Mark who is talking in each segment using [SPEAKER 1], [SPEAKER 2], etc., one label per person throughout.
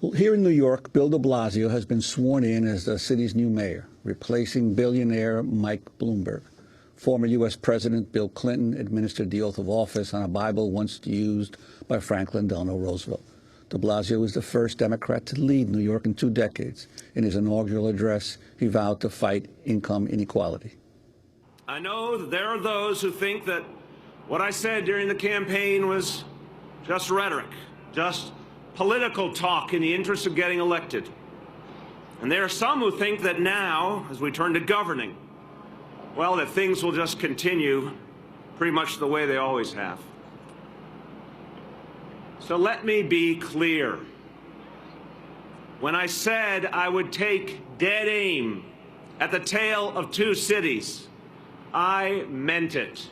[SPEAKER 1] Well, here in New York, Bill de Blasio has been sworn in as the city's new mayor, replacing billionaire Mike Bloomberg. Former U.S. President Bill Clinton administered the oath of office on a Bible once used by Franklin Delano Roosevelt. De Blasio was the first Democrat to lead New York in 2 decades. In his inaugural address, he vowed to fight income inequality.
[SPEAKER 2] I know that there are those who think that what I said during the campaign was just rhetoric, just political talk in the interest of getting elected. And there are some who think that now, as we turn to governing, well, that things will just continue pretty much the way they always have. So let me be clear. When I said I would take dead aim at the tail of 2 cities, I meant it.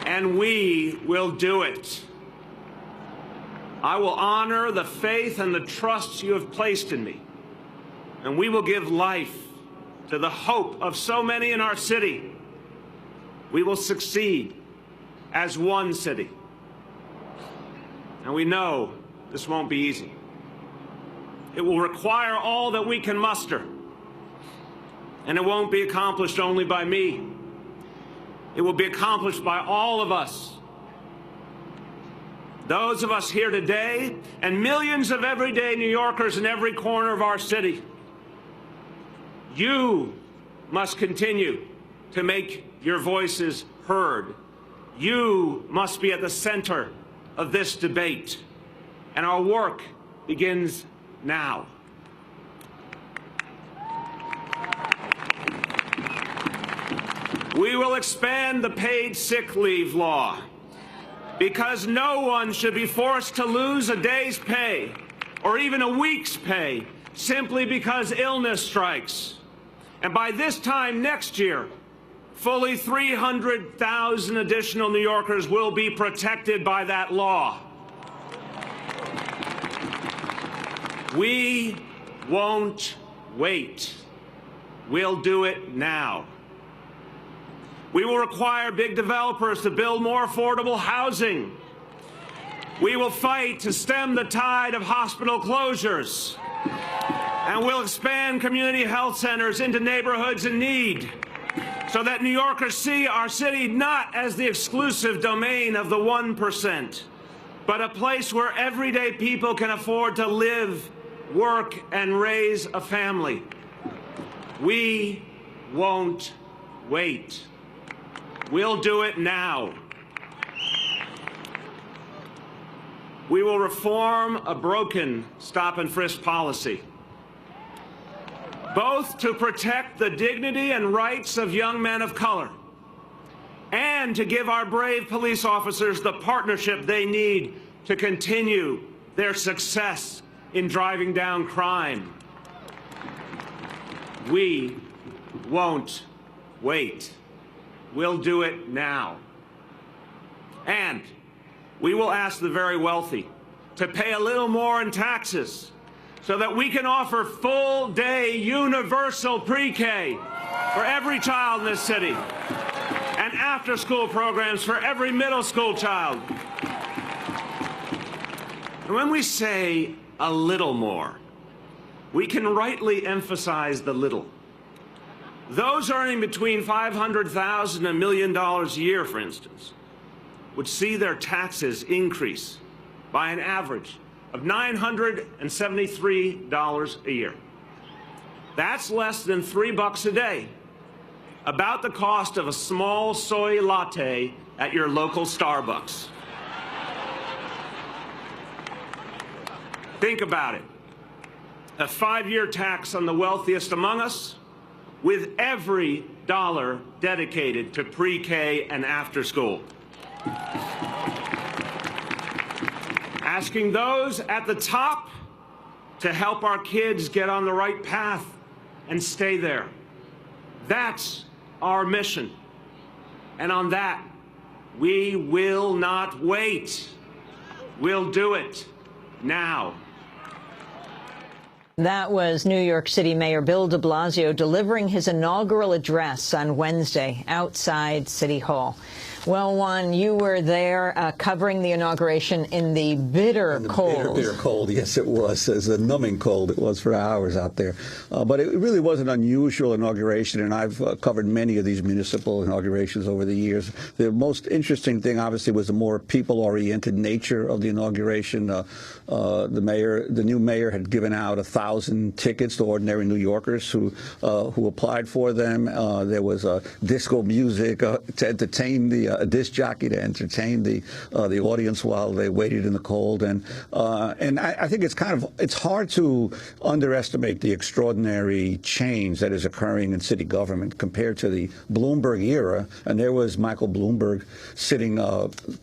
[SPEAKER 2] And we will do it. I will honor the faith and the trust you have placed in me, and we will give life to the hope of so many in our city. We will succeed as one city. And we know this won't be easy. It will require all that we can muster, and it won't be accomplished only by me. It will be accomplished by all of us. Those of us here today and millions of everyday New Yorkers in every corner of our city. You must continue to make your voices heard. You must be at the center of this debate. And our work begins now. We will expand the paid sick leave law because no one should be forced to lose a day's pay or even a week's pay simply because illness strikes. And by this time next year, fully 300,000 additional New Yorkers will be protected by that law. We won't wait. We'll do it now. We will require big developers to build more affordable housing. We will fight to stem the tide of hospital closures. And we'll expand community health centers into neighborhoods in need so that New Yorkers see our city not as the exclusive domain of the 1%, but a place where everyday people can afford to live, work, and raise a family. We won't wait. We'll do it now. We will reform a broken stop-and-frisk policy, both to protect the dignity and rights of young men of color and to give our brave police officers the partnership they need to continue their success in driving down crime. We won't wait. We'll do it now. And we will ask the very wealthy to pay a little more in taxes so that we can offer full-day universal pre-K for every child in this city and after-school programs for every middle school child. And when we say a little more, we can rightly emphasize the little. Those earning between $500,000 and $1 million a year, for instance, would see their taxes increase by an average of $973 a year. That's less than $3 a day, about the cost of a small soy latte at your local Starbucks. Think about it. A 5-year tax on the wealthiest among us, with every dollar dedicated to pre-K and after school. Asking those at the top to help our kids get on the right path and stay there. That's our mission. And on that, we will not wait. We'll do it now.
[SPEAKER 3] That was New York City Mayor Bill de Blasio delivering his inaugural address on Wednesday outside City Hall. Well, Juan, you were there covering the inauguration in the bitter cold.
[SPEAKER 1] Bitter cold, yes, it was. It's a numbing cold. It was for hours out there. But it really was an unusual inauguration, and I've covered many of these municipal inaugurations over the years. The most interesting thing, obviously, was the more people-oriented nature of the inauguration. The new mayor had given out 1,000 tickets to ordinary New Yorkers who applied for them. There was disco music to entertain a disc jockey to entertain the audience while they waited in the cold, and I think it's hard to underestimate the extraordinary change that is occurring in city government compared to the Bloomberg era. And there was Michael Bloomberg sitting,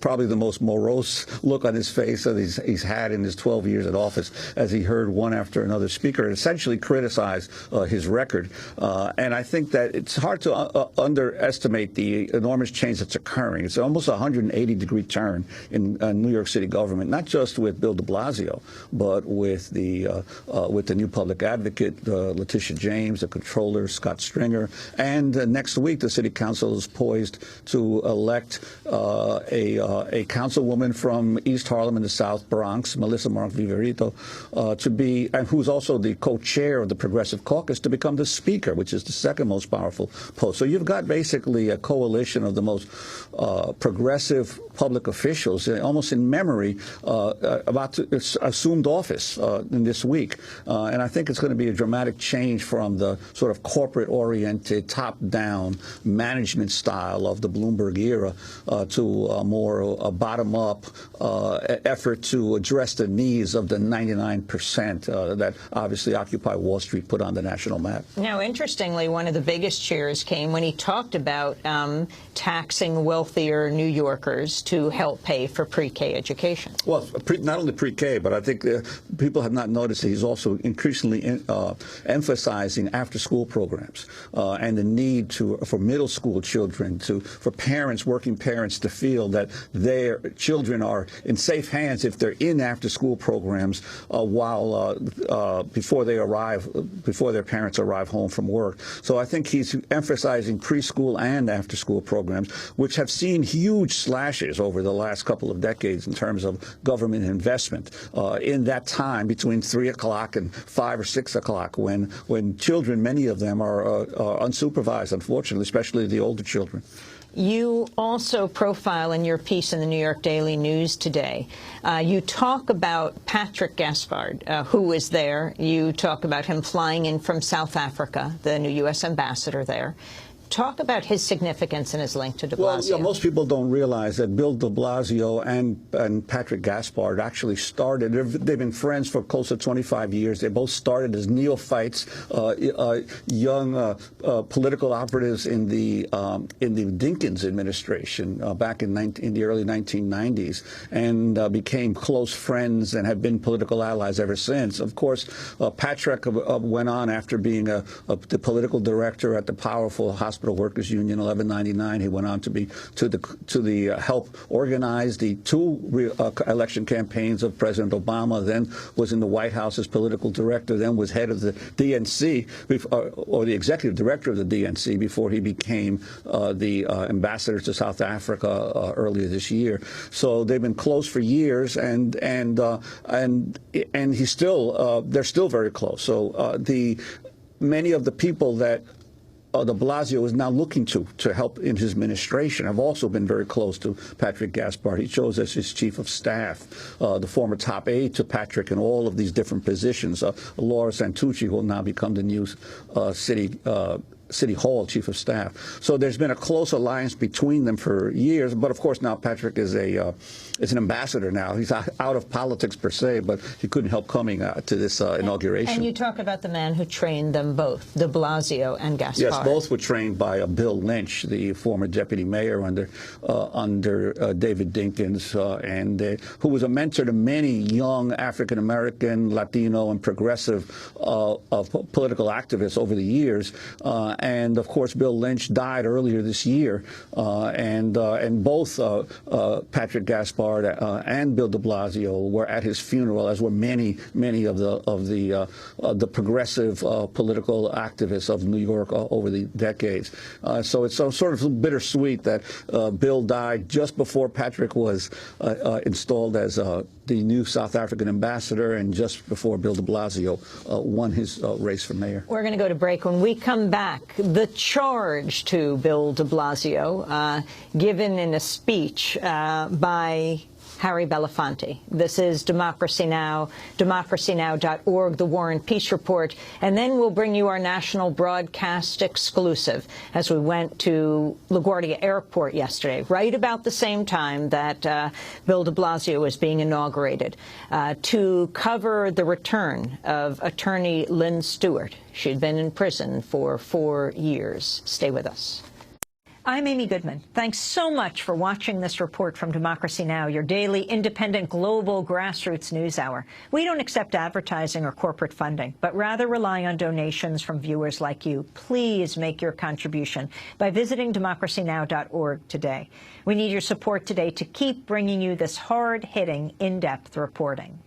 [SPEAKER 1] probably the most morose look on his face that he's had in his 12 years in office, as he heard one after another speaker essentially criticize his record. And I think that it's hard to underestimate the enormous change that's occurring. It's almost a 180-degree turn in New York City government, not just with Bill de Blasio, but with the new public advocate, Letitia James, the controller, Scott Stringer. And next week, the city council is poised to elect a councilwoman from East Harlem in the South Bronx, Melissa Mark-Viverito, and who's also the co-chair of the Progressive Caucus, to become the speaker, which is the second most powerful post. So you've got basically a coalition of the most progressive public officials, almost in memory, about to assumed office in this week. And I think it's going to be a dramatic change from the sort of corporate-oriented, top-down management style of the Bloomberg era to a more bottom-up effort to address the needs of the 99% that obviously Occupy Wall Street put on the national map.
[SPEAKER 3] Now, interestingly, one of the biggest cheers came when he talked about taxing wealthier New Yorkers to help pay for pre-K education. Well,
[SPEAKER 1] not only pre-K, but I think people have not noticed that he's also increasingly emphasizing after-school programs and the need for middle school children, for working parents, to feel that their children are in safe hands if they're in after-school programs before their parents arrive home from work. So I think he's emphasizing preschool and after-school programs, which have seen huge slashes over the last couple of decades in terms of government investment in that time between 3 o'clock and 5 or 6 o'clock, when children, many of them, are unsupervised, unfortunately, especially the older children.
[SPEAKER 3] You also profile in your piece in the New York Daily News today. You talk about Patrick Gaspard, who was there. You talk about him flying in from South Africa, the new U.S. ambassador there. Talk about his significance and his link to de Blasio.
[SPEAKER 1] Well, most people don't realize that Bill de Blasio and Patrick Gaspard actually started. They've been friends for close to 25 years. They both started as neophytes, young political operatives in the Dinkins administration back in the early 1990s, and became close friends and have been political allies ever since. Of course, Patrick went on, after being the political director at the powerful Hospital Workers Union 1199. He went on to help organize the two election campaigns of President Obama. Then was in the White House as political director. Then was head of the DNC, or the executive director of the DNC, before he became the ambassador to South Africa earlier this year. So they've been close for years, and he's still they're still very close. So many of the people that de Blasio is now looking to help in his administration have also been very close to Patrick Gaspard. He chose as his chief of staff the former top aide to Patrick in all of these different positions, Laura Santucci, who will now become the new City Hall chief of staff. So there's been a close alliance between them for years. But of course, now Patrick is an ambassador now. He's out of politics per se, but he couldn't help coming to this inauguration.
[SPEAKER 3] And you talk about the man who trained them both, de Blasio and Gaspard.
[SPEAKER 1] Yes, both were trained by Bill Lynch, the former deputy mayor under David Dinkins, and who was a mentor to many young African American, Latino, and progressive political activists over the years. and of course Bill Lynch died earlier this year, and both Patrick Gaspard and Bill de Blasio were at his funeral, as were many of the progressive political activists of New York over the decades. So it's sort of bittersweet that Bill died just before Patrick was installed as the new South African ambassador, and just before Bill de Blasio won his race for mayor.
[SPEAKER 3] We're going to go to break. When we come back, the charge to Bill de Blasio, given in a speech by Harry Belafonte. This is Democracy Now!, democracynow.org, the War and Peace Report, and then we'll bring you our national broadcast exclusive as we went to LaGuardia Airport yesterday, right about the same time that Bill de Blasio was being inaugurated, to cover the return of attorney Lynn Stewart. She'd been in prison for 4 years. Stay with us. I'm Amy Goodman. Thanks so much for watching this report from Democracy Now!, your daily independent global grassroots news hour. We don't accept advertising or corporate funding, but rather rely on donations from viewers like you. Please make your contribution by visiting democracynow.org today. We need your support today to keep bringing you this hard-hitting, in-depth reporting.